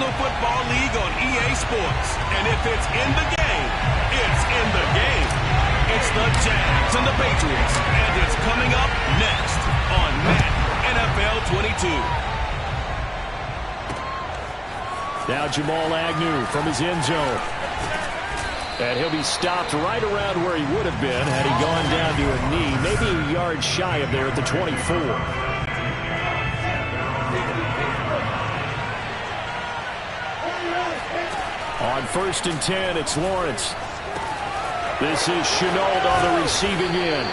National Football League on EA Sports. And if it's in the game, it's in the game. It's the Jags and the Patriots. And it's coming up next on Madden NFL 22. Now Jamal Agnew from his end zone. And he'll be stopped right around where he would have been had he gone down to a knee, maybe a yard shy of there at the 24. On 1st and 10, it's Lawrence. This is Chenault on the receiving end.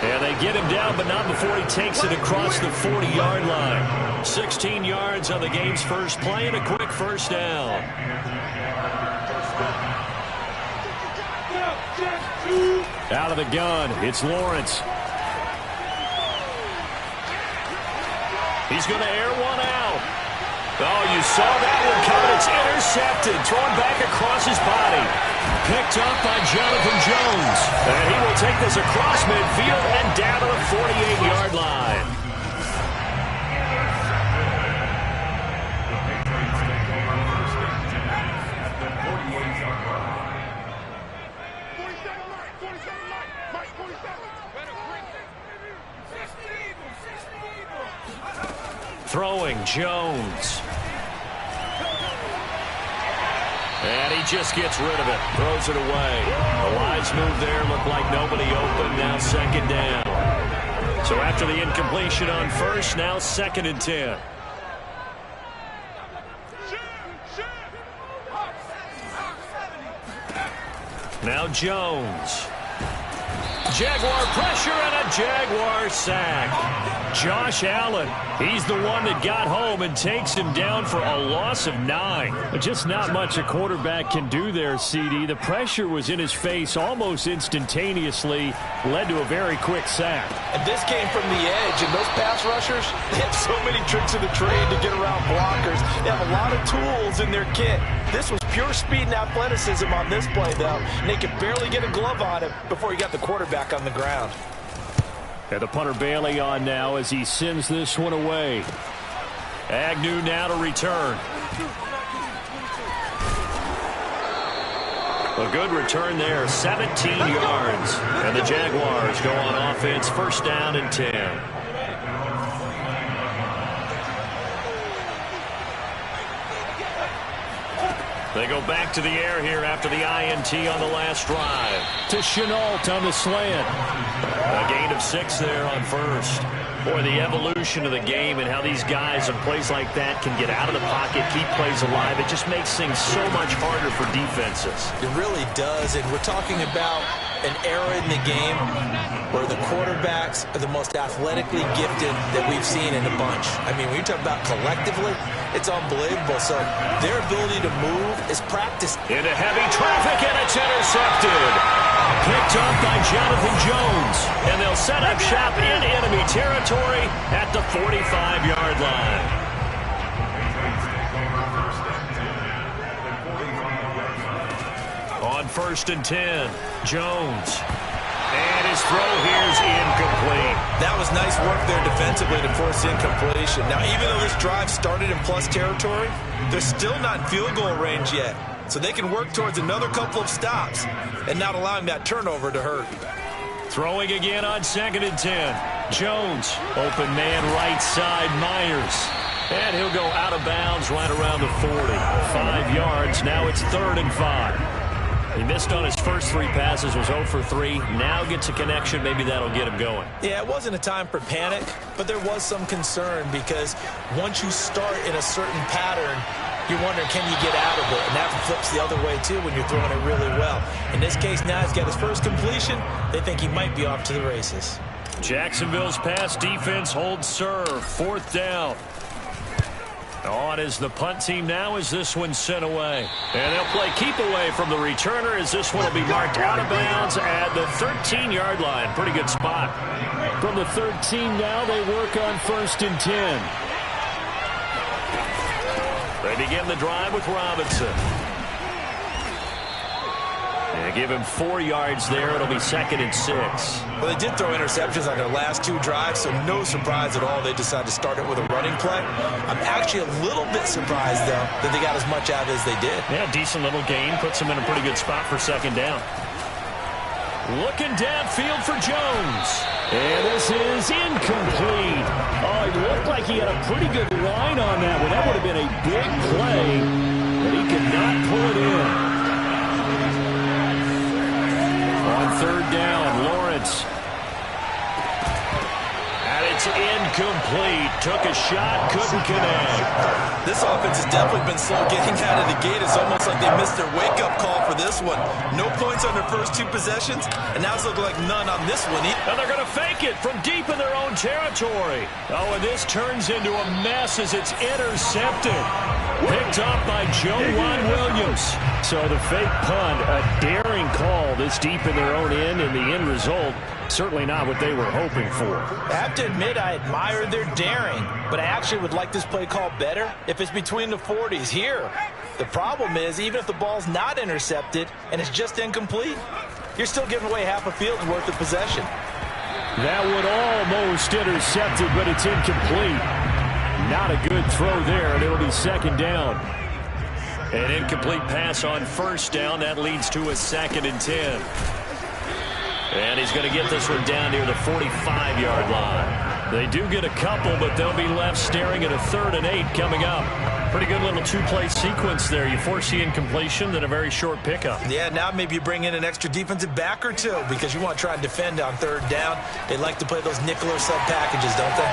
And they get him down, but not before he takes it across the 40-yard line. 16 yards on the game's first play and a quick first down. Out of the gun, it's Lawrence. He's going to air one out. Oh, you saw that one coming. It's intercepted. Thrown back across his body. Picked up by Jonathan Jones. And he will take this across midfield and down to the 48-yard line. Throwing Jones. And he just gets rid of it. Throws it away. A wise move there. Looked like nobody open. Now 2nd down. So after the incompletion on 1st, now 2nd and 10. Now Jones. Jaguar pressure and a Jaguar sack. Josh Allen, he's the one that got home and takes him down for a loss of 9. But just not much a quarterback can do there, CD. The pressure was in his face almost instantaneously, led to a very quick sack. And this came from the edge, and those pass rushers, they have so many tricks of the trade to get around blockers. They have a lot of tools in their kit. This was pure speed and athleticism on this play, though. And they could barely get a glove on him before he got the quarterback on the ground. And the punter Bailey on now as he sends this one away. Agnew now to return. A good return there, 17 yards. And the Jaguars go on offense, 1st down and 10. They go back to the air here after the INT on the last drive. To Chenault on the slant. A gain of 6 there on 1st. Boy, the evolution of the game and how these guys in plays like that can get out of the pocket, keep plays alive, it just makes things so much harder for defenses. It really does, and we're talking about an era in the game where the quarterbacks are the most athletically gifted that we've seen in a bunch. I mean, when you talk about collectively, it's unbelievable. So their ability to move is practiced. Into heavy traffic, and it's intercepted. Picked up by Jonathan Jones. And they'll set up shop in enemy territory at the 45-yard line. On 1st and 10, Jones. And his throw here is incomplete. That was nice work there defensively to force incompletion. Now, even though this drive started in plus territory, they're still not in field goal range yet. So they can work towards another couple of stops and not allowing that turnover to hurt. Throwing again on 2nd and 10. Jones, open man right side, Myers. And he'll go out of bounds right around the 40. 5 yards, now it's 3rd and 5. He missed on his first 3 passes, was 0 for 3. Now gets a connection. Maybe that'll get him going. Yeah, it wasn't a time for panic, but there was some concern because once you start in a certain pattern, you're wondering, can you get out of it? And that flips the other way, too, when you're throwing it really well. In this case, now he's got his first completion. They think he might be off to the races. Jacksonville's pass defense holds serve. 4th down. On is the punt team now as this one's sent away. And they'll play keep away from the returner as this one will be marked out of bounds at the 13-yard line. Pretty good spot. From the 13 now, they work on 1st and 10. They begin the drive with Robinson. And give him 4 yards there. It'll be 2nd and 6. Well, they did throw interceptions on their last 2 drives, so no surprise at all they decided to start it with a running play. I'm actually a little bit surprised, though, that they got as much out as they did. Yeah, decent little gain. Puts them in a pretty good spot for 2nd down. Looking downfield for Jones. And this is incomplete. Oh, it looked like he had a pretty good line on that one. That would have been a big play, but he could not pull it in. On 3rd down, Lawrence. And it's incomplete. Took a shot, couldn't connect. This offense has definitely been slow getting out of the gate. It's almost like they missed their wake-up call for this one. No points on their first 2 possessions, and now it's looking like none on this one. And they're going to fake it from deep in their own territory. Oh, and this turns into a mess as it's intercepted. Picked off by Juwan Williams. So the fake punt, a daring call this deep in their own end, and the end result, certainly not what they were hoping for. I have to admit, I admire their daring, but I actually would like this play called better if it's between the 40s here. The problem is, even if the ball's not intercepted and it's just incomplete, you're still giving away half a field's worth of possession. That would almost intercept it, but it's incomplete. Not a good throw there, and it'll be 2nd down. An incomplete pass on 1st down. That leads to a 2nd and 10. And he's going to get this one down near the 45-yard line. They do get a couple, but they'll be left staring at a 3rd and 8 coming up. Pretty good little 2-play sequence there. You force the incompletion, then a very short pickup. Yeah, now maybe you bring in an extra defensive back or 2 because you want to try and defend on 3rd down. They like to play those nickel or sub packages, don't they?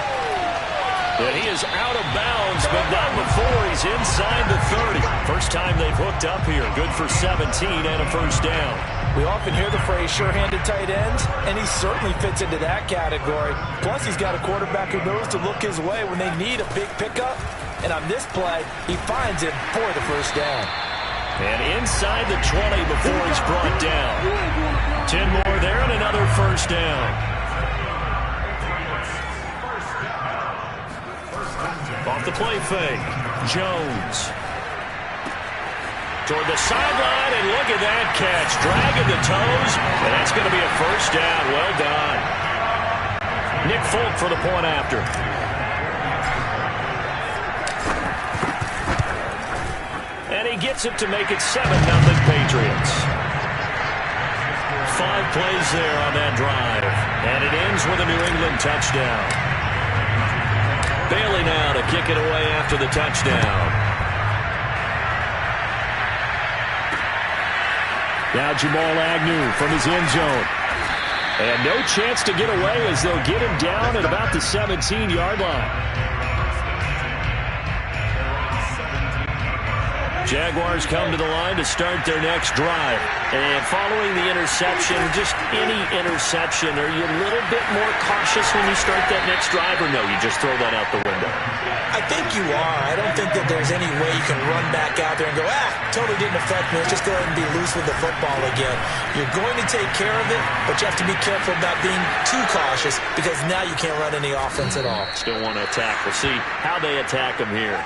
And he is out of bounds, but not before he's inside the 30. First time they've hooked up here. Good for 17 and a 1st down. We often hear the phrase sure-handed tight ends, and he certainly fits into that category. Plus, he's got a quarterback who knows to look his way when they need a big pickup. And on this play, he finds it for the 1st down. And inside the 20 before he's brought down. 10 more there and another 1st down. Off the play fake, Jones. Toward the sideline, and look at that catch. Dragging the toes, and that's going to be a 1st down. Well done. Nick Folk for the point after. And he gets it to make it 7-0 Patriots. 5 plays there on that drive, and it ends with a New England touchdown. Bailey now to kick it away after the touchdown. Now Jamal Agnew from his end zone. And no chance to get away as they'll get him down at about the 17-yard line. Jaguars come to the line to start their next drive. And following the interception, just any interception, are you a little bit more cautious when you start that next drive, or no, you just throw that out the window? I think you are. I don't think that there's any way you can run back out there and go, totally didn't affect me. Let's just go ahead and be loose with the football again. You're going to take care of it, but you have to be careful about being too cautious because now you can't run any offense at all. Still want to attack. We'll see how they attack them here.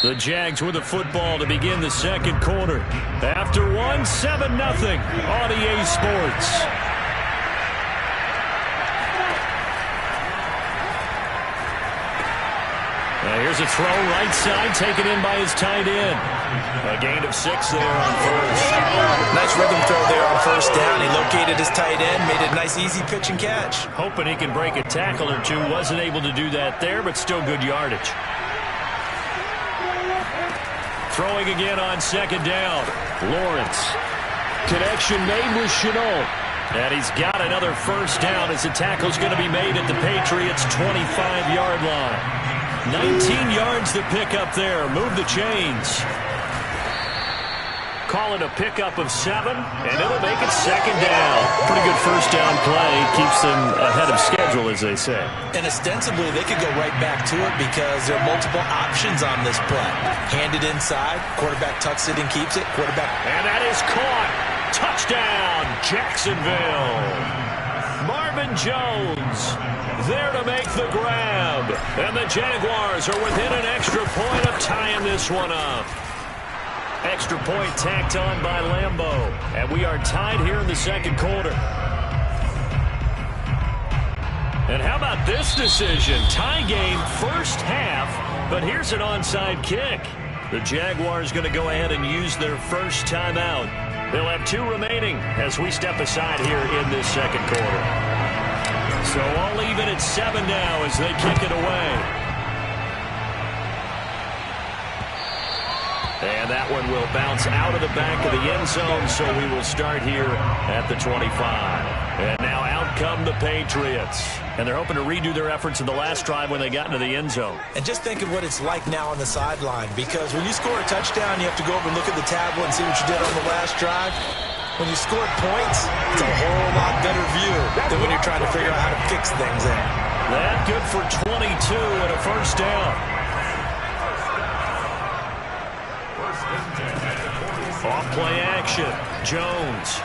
The Jags with the football to begin the 2nd quarter. After 7-0 on EA Sports. Here's a throw right side taken in by his tight end. A gain of 6 there on 1st. Nice rhythm throw there on 1st down. He located his tight end, made it a nice easy pitch and catch. Hoping he can break a tackle or 2. Wasn't able to do that there, but still good yardage. Throwing again on 2nd down. Lawrence. Connection made with Chenault. And he's got another 1st down as the tackle's going to be made at the Patriots' 25-yard line. 19 yards to pick up there. Move the chains. Call it a pickup of 7, and it'll make it 2nd down. Pretty good 1st down play. Keeps them ahead of schedule, as they say. And ostensibly, they could go right back to it because there are multiple options on this play. Hand it inside. Quarterback tucks it and keeps it. Quarterback. And that is caught. Touchdown, Jacksonville. Marvin Jones there to make the grab. And the Jaguars are within an extra point of tying this one up. Extra point tacked on by Lambeau. And we are tied here in the second quarter. And how about this decision? Tie game first half, but here's an onside kick. The Jaguars going to go ahead and use their first timeout. They'll have 2 remaining as we step aside here in this second quarter. So all even at 7 now as they kick it away. And that one will bounce out of the back of the end zone, so we will start here at the 25. And now out come the Patriots. And they're hoping to redo their efforts in the last drive when they got into the end zone. And just think of what it's like now on the sideline, because when you score a touchdown, you have to go over and look at the tablet and see what you did on the last drive. When you scored points, it's a whole lot better view than when you're trying to figure out how to fix things in. That good for 22 and a first down. Off play action. Jones.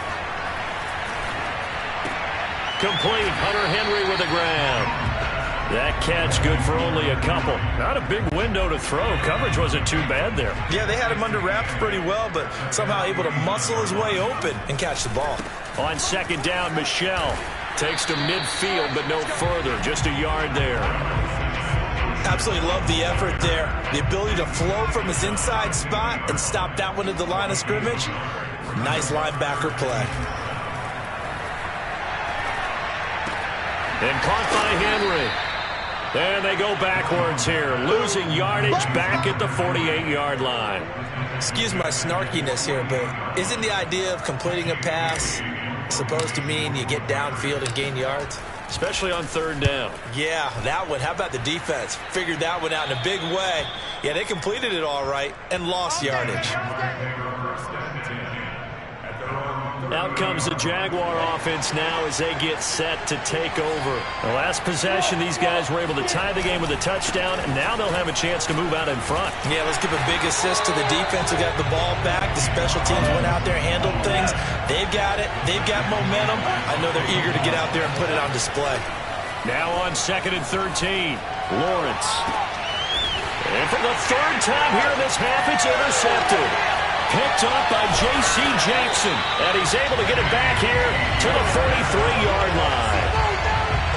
Complete. Hunter Henry with a grab. That catch good for only a couple. Not a big window to throw. Coverage wasn't too bad there. Yeah, they had him under wraps pretty well, but somehow able to muscle his way open and catch the ball. On second down, Michel takes to midfield, but no further. Just a yard there. Absolutely love the effort there. The ability to flow from his inside spot and stop that one at the line of scrimmage. Nice linebacker play. And caught by Henry. And they go backwards here, losing yardage back at the 48-yard line. Excuse my snarkiness here, but isn't the idea of completing a pass supposed to mean you get downfield and gain yards? Especially on third down. Yeah, that one. How about the defense? Figured that one out in a big way. Yeah, they completed it all right and lost yardage. Out comes the Jaguar offense now as they get set to take over. The last possession, these guys were able to tie the game with a touchdown, and now they'll have a chance to move out in front. Yeah, let's give a big assist to the defense who got the ball back. The special teams went out there, handled things. They've got it. They've got momentum. I know they're eager to get out there and put it on display. Now on 2nd and 13, Lawrence. And for the third time here in this half, it's intercepted. Picked up by J.C. Jackson. And he's able to get it back here to the 43-yard line.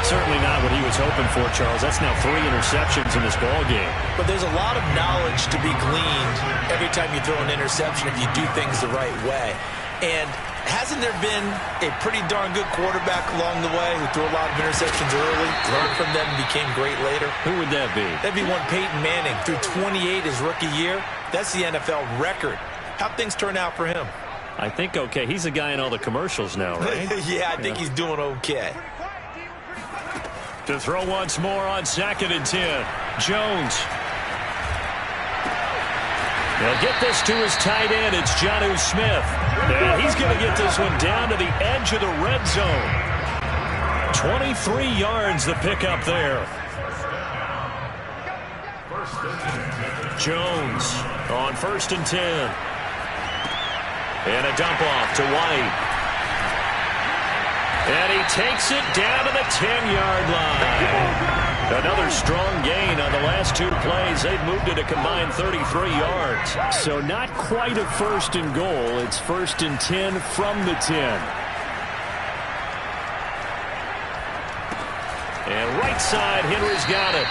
Certainly not what he was hoping for, Charles. That's now 3 interceptions in this ball game. But there's a lot of knowledge to be gleaned every time you throw an interception if you do things the right way. And hasn't there been a pretty darn good quarterback along the way who threw a lot of interceptions early, learned from them, and became great later? Who would that be? That'd be one Peyton Manning. Threw 28 his rookie year. That's the NFL record. How'd things turn out for him? I think okay. He's the guy in all the commercials now, right? Yeah, I think he's doing okay. To throw once more on 2nd and 10. Jones. They'll get this to his tight end. It's Jonnu Smith. And he's going to get this one down to the edge of the red zone. 23 yards the pickup there. Jones on 1st and 10. And a dump off to White. And he takes it down to the 10-yard line. Another strong gain on the last 2 plays. They've moved it a combined 33 yards. So not quite a 1st and goal. It's 1st and 10 from the 10. And right side, Henry's got it.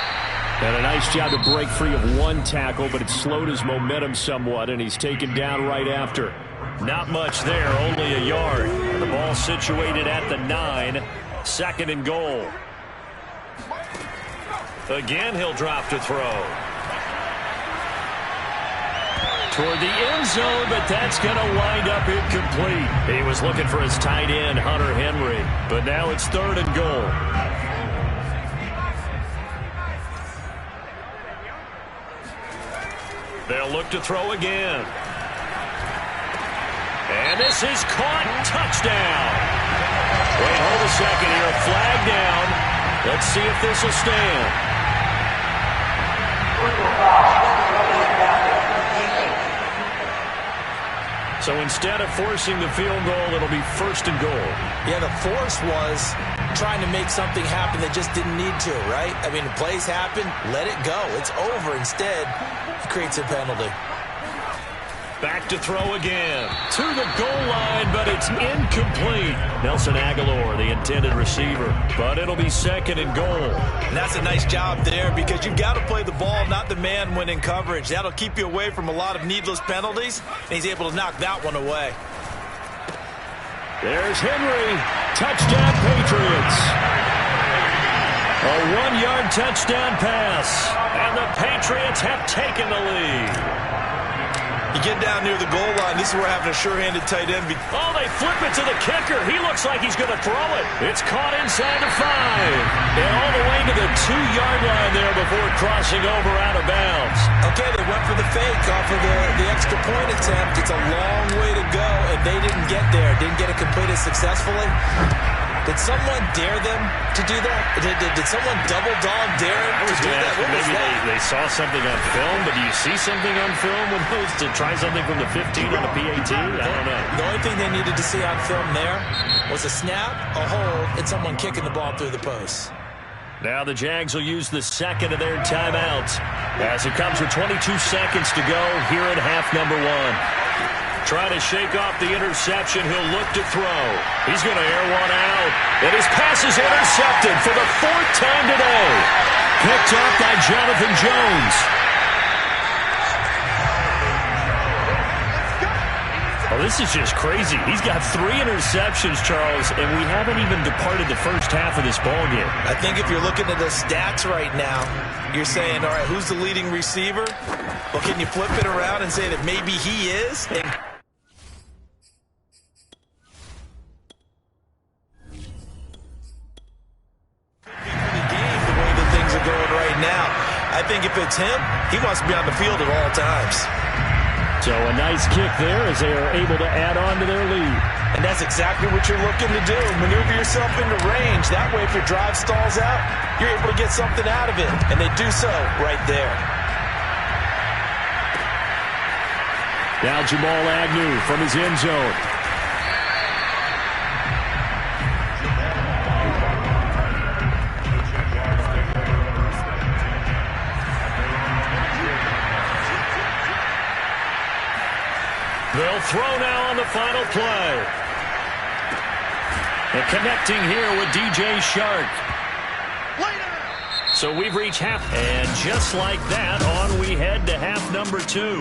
And a nice job to break free of 1 tackle, but it slowed his momentum somewhat, and he's taken down right after. Not much there, only a yard. The ball situated at the 9, 2nd and goal. Again, he'll drop to throw. Toward the end zone, but that's going to wind up incomplete. He was looking for his tight end, Hunter Henry, but now it's 3rd and goal. They'll look to throw again. And this is caught. Touchdown. Wait, hold a second here. Flag down. Let's see if this will stand. So instead of forcing the field goal, it'll be 1st and goal. Yeah, the force was trying to make something happen that just didn't need to, right? I mean, the plays happen, let it go. It's over. Instead, he creates a penalty. Back to throw again. To the goal line, but it's incomplete. Nelson Aguilar, the intended receiver. But it'll be second and goal. And that's a nice job there because you've got to play the ball, not the man when in coverage. That'll keep you away from a lot of needless penalties. And he's able to knock that one away. There's Henry. Touchdown, Patriots. A 1-yard touchdown pass. And the Patriots have taken the lead. You get down near the goal line, this is where having a sure-handed tight end. Oh, they flip it to the kicker. He looks like he's going to throw it. It's caught inside the 5. And all the way to the 2-yard line there before crossing over out of bounds. Okay, they went for the fake off of the extra point attempt. It's a long way to go, and they didn't get there. Didn't get it completed successfully. Did someone dare them to do that? Did someone double dog dare them to do that? What was maybe that? They saw something on film, but do you see something on film with those to try something from the 15 on a PAT? I don't know. The only thing they needed to see on film there was a snap, a hold, and someone kicking the ball through the post. Now the Jags will use the second of their timeouts as it comes with 22 seconds to go here in half number 1. Trying to shake off the interception. He'll look to throw. He's going to air one out. And his pass is intercepted for the 4th time today. Picked up by Jonathan Jones. Oh, this is just crazy. He's got 3 interceptions, Charles, and we haven't even departed the first half of this ballgame. I think if you're looking at the stats right now, you're saying, all right, who's the leading receiver? Well, can you flip it around and say that maybe he is? And I think if it's him, he wants to be on the field at all times. So a nice kick there as they are able to add on to their lead. And that's exactly what you're looking to do. Maneuver yourself into range. That way, if your drive stalls out, you're able to get something out of it. And they do so right there. Now Jamal Agnew from his end zone. They'll throw now on the final play. And connecting here with DJ Shark. So we've reached half. And just like that, on we head to half number 2.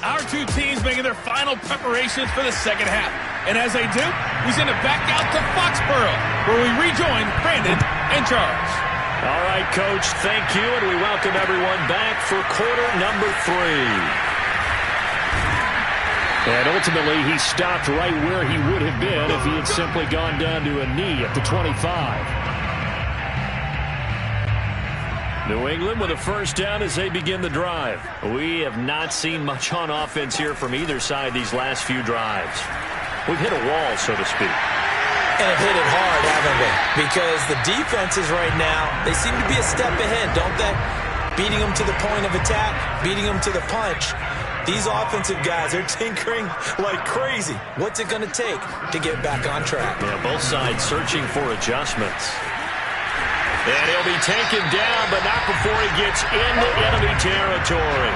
Our two teams making their final preparations for the second half. And as they do, we send it back out to Foxborough, where we rejoin Brandon and Charles. All right, Coach, thank you. And we welcome everyone back for quarter number 3. And ultimately, he stopped right where he would have been if he had simply gone down to a knee at the 25. New England with a first down as they begin the drive. We have not seen much on offense here from either side these last few drives. We've hit a wall, so to speak. And have hit it hard, haven't we? Because the defenses right now, they seem to be a step ahead, don't they? Beating them to the point of attack, beating them to the punch. These offensive guys are tinkering like crazy. What's it going to take to get back on track? Yeah, both sides searching for adjustments. And he'll be taken down, but not before he gets into enemy territory.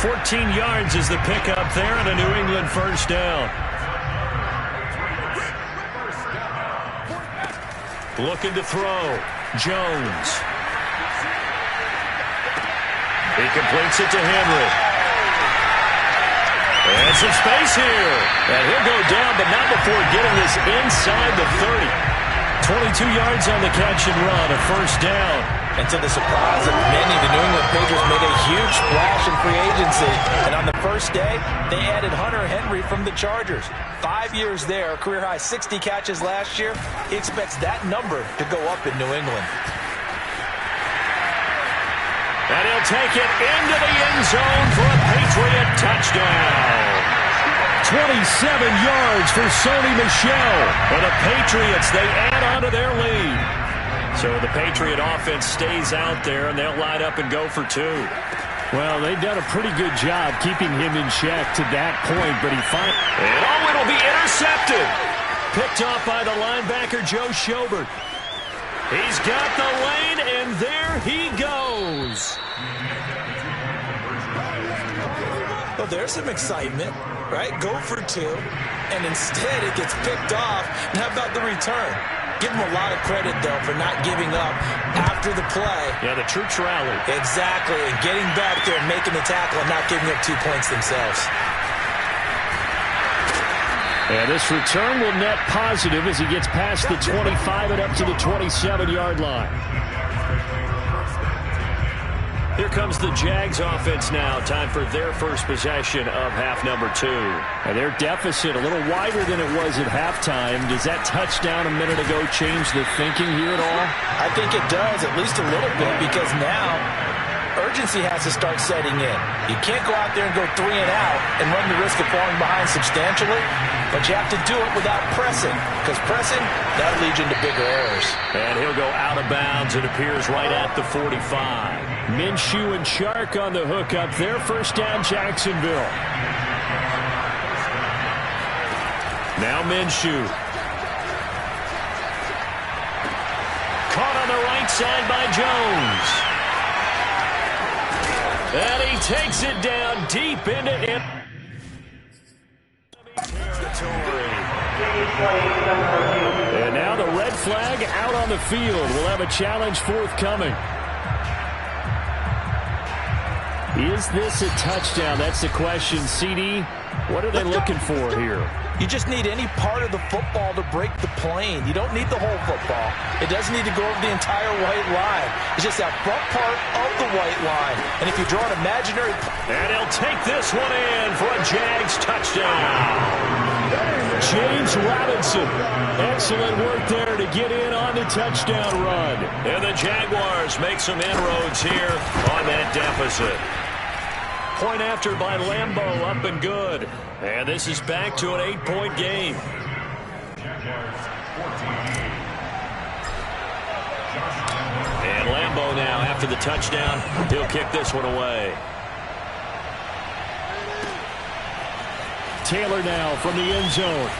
14 yards is the pickup there and a New England first down. Looking to throw. Jones. He completes it to Henry. And some space here. And he'll go down, but not before getting this inside the 30. 22 yards on the catch and run, a first down. And to the surprise of many, the New England Patriots made a huge splash in free agency. And on the first day, they added Hunter Henry from the Chargers. 5 years there, career-high 60 catches last year. He expects that number to go up in New England. And he'll take it into the end zone for a Patriot touchdown. 27 yards for Sony Michel. And the Patriots, they add on to their lead. So the Patriot offense stays out there, and they'll line up and go for 2. Well, they've done a pretty good job keeping him in check to that point, but he finally... And oh, it'll be intercepted. Picked off by the linebacker, Joe Schobert. He's got the lane, and there he goes. Well, there's some excitement, right? Go for two, and instead it gets picked off. And how about the return? Give them a lot of credit, though, for not giving up after the play. Yeah, the troops rallied. Exactly, and getting back there and making the tackle and not giving up 2 points themselves. And this return will net positive as he gets past the 25 and up to the 27-yard line. Here comes the Jags offense now. Time for their first possession of half number 2. And their deficit a little wider than it was at halftime. Does that touchdown a minute ago change the thinking here at all? I think it does, at least a little bit, because now urgency has to start setting in. You can't go out there and go 3 and out and run the risk of falling behind substantially, but you have to do it without pressing, because pressing, that'll lead you into bigger errors. And he'll go out of bounds. It appears right at the 45. Minshew and Chark on the hook up there. First down, Jacksonville. Now Minshew. Caught on the right side by Jones. And he takes it down deep into it. And now the red flag out on the field. We'll have a challenge forthcoming. Is this a touchdown? That's the question. CD, what are they looking for here? You just need any part of the football to break the plane. You don't need the whole football. It doesn't need to go over the entire white line. It's just that front part of the white line. And if you draw an imaginary... And he'll take this one in for a Jags touchdown. James Robinson. Excellent work there to get in on the touchdown run. And the Jaguars make some inroads here on that deficit. Point after by Lambeau, up and good. And this is back to an 8-point game. And Lambeau now, after the touchdown, he'll kick this one away. Taylor now from the end zone.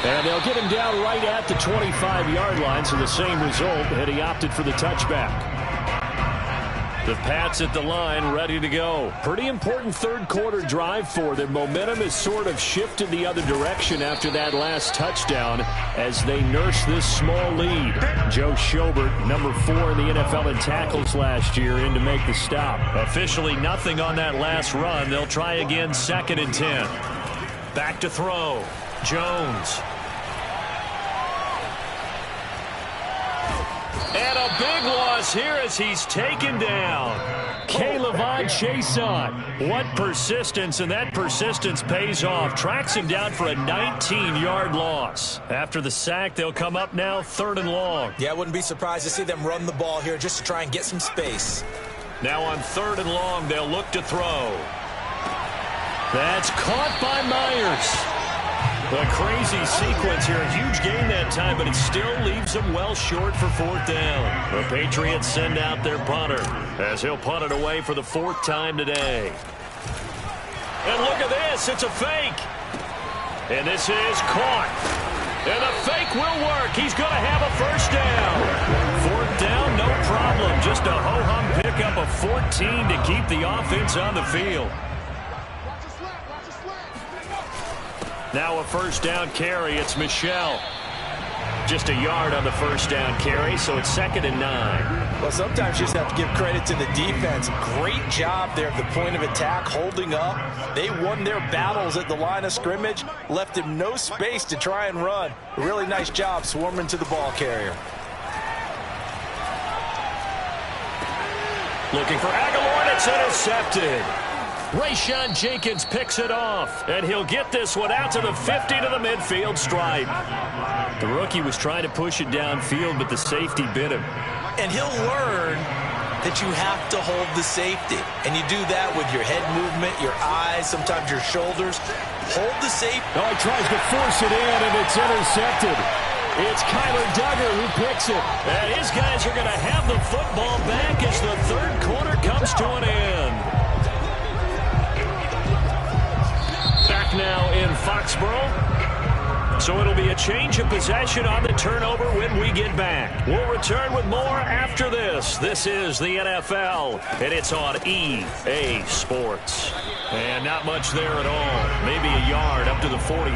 And they'll get him down right at the 25-yard line, so the same result, and he opted for the touchback. The Pats at the line, ready to go. Pretty important third-quarter drive for them. Momentum has sort of shifted the other direction after that last touchdown as they nurse this small lead. Joe Schobert, number 4 in the NFL in tackles last year, in to make the stop. Officially nothing on that last run. They'll try again, 2nd and 10. Back to throw. Jones. And a big loss here as he's taken down. K'Lavon Chaisson. What persistence, and that persistence pays off. Tracks him down for a 19-yard loss. After the sack, they'll come up now 3rd and long. Yeah, I wouldn't be surprised to see them run the ball here just to try and get some space. Now on 3rd and long, they'll look to throw. That's caught by Myers. A crazy sequence here. A huge gain that time, but it still leaves them well short for 4th down. The Patriots send out their punter as he'll punt it away for the 4th time today. And look at this. It's a fake. And this is caught. And the fake will work. He's going to have a 1st down. 4th down, no problem. Just a ho-hum pickup of 14 to keep the offense on the field. Now a 1st down carry. It's Michel. Just a yard on the 1st down carry, so it's 2nd and 9. Well, sometimes you just have to give credit to the defense. Great job there at the point of attack, holding up. They won their battles at the line of scrimmage, left him no space to try and run. A really nice job swarming to the ball carrier. Looking for Aguilar, and it's intercepted. Rayshon Jenkins picks it off, and he'll get this one out to the 50 to the midfield stripe. The rookie was trying to push it downfield, but the safety bit him. And he'll learn that you have to hold the safety. And you do that with your head movement, your eyes, sometimes your shoulders. Hold the safety. Oh, he tries to force it in, and it's intercepted. It's Kyler Duggar who picks it. And his guys are going to have the football back as the 3rd quarter comes to an end. Back now in Foxborough. So it'll be a change of possession on the turnover when we get back. We'll return with more after this. This is the NFL, and it's on EA Sports. And not much there at all. Maybe a yard up to the 43.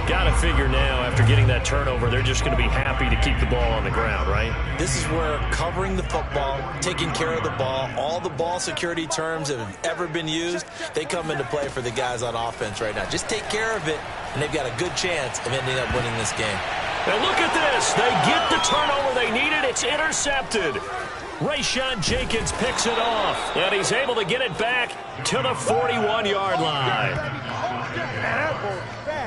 Got to figure now, after getting that turnover, they're just going to be happy to keep the ball on the ground, right? This is where covering the football, taking care of the ball, all the ball security terms that have ever been used, they come into play for the guys on offense right now. Just take care of it, and they've got a good chance of ending up winning this game. And look at this. They get the turnover they needed. It's intercepted. Rayshawn Jenkins picks it off, and he's able to get it back to the 41-yard line.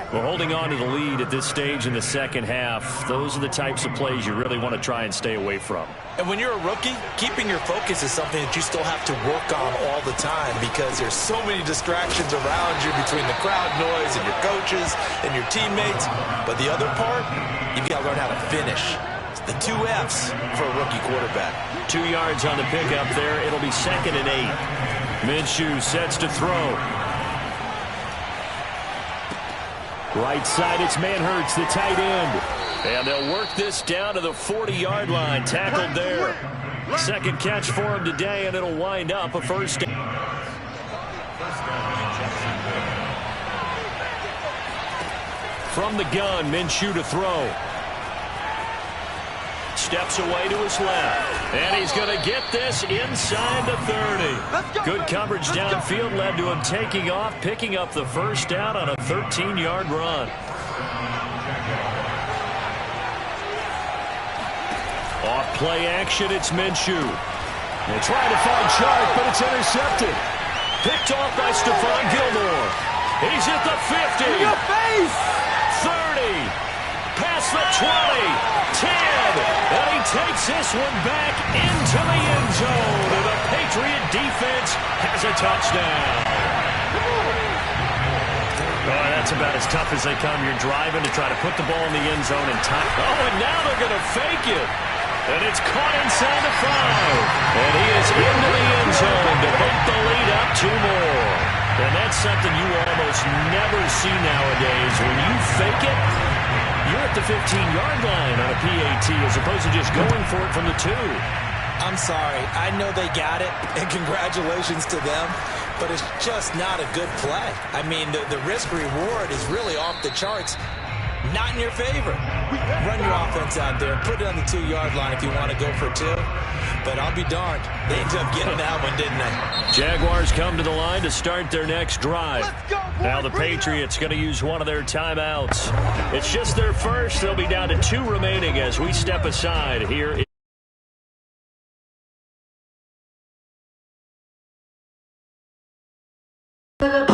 We're holding on to the lead at this stage in the second half. Those are the types of plays you really want to try and stay away from. And when you're a rookie, keeping your focus is something that you still have to work on all the time because there's so many distractions around you between the crowd noise and your coaches and your teammates. But the other part, you've got to learn how to finish. It's the 2 F's for a rookie quarterback. 2 yards on the pickup there. It'll be 2nd and 8. Minshew sets to throw. Right side, it's Manhurts, the tight end. And they'll work this down to the 40-yard line. Tackled there. Second catch for him today, and it'll wind up a first down. From the gun, Minshew to throw. Steps away to his left. And he's going to get this inside the 30. Good coverage downfield led to him taking off, picking up the first down on a 13-yard run. Off play action, it's Minshew. They try to find Chark, but it's intercepted. Picked off by Stephon Gilmore. He's at the 50. In your face! 30. Past the 20, 10, and he takes this one back into the end zone, and the Patriot defense has a touchdown. Oh, that's about as tough as they come. You're driving to try to put the ball in the end zone and time. Oh, and now they're going to fake it. And it's caught inside the 5. And he is into the end zone to bump the lead up 2 more. And that's something you almost never see nowadays. When you fake it, you're at the 15-yard line on a PAT as opposed to just going for it from the 2. I'm sorry. I know they got it, and congratulations to them, but it's just not a good play. I mean, the risk-reward is really off the charts. Not in your favor. Run your offense out there. Put it on the 2-yard line if you want to go for 2. But I'll be darned. They ended up getting that one, didn't they? Jaguars come to the line to start their next drive. Now the Patriots going to use one of their timeouts. It's just their first. They'll be down to 2 remaining as we step aside here. The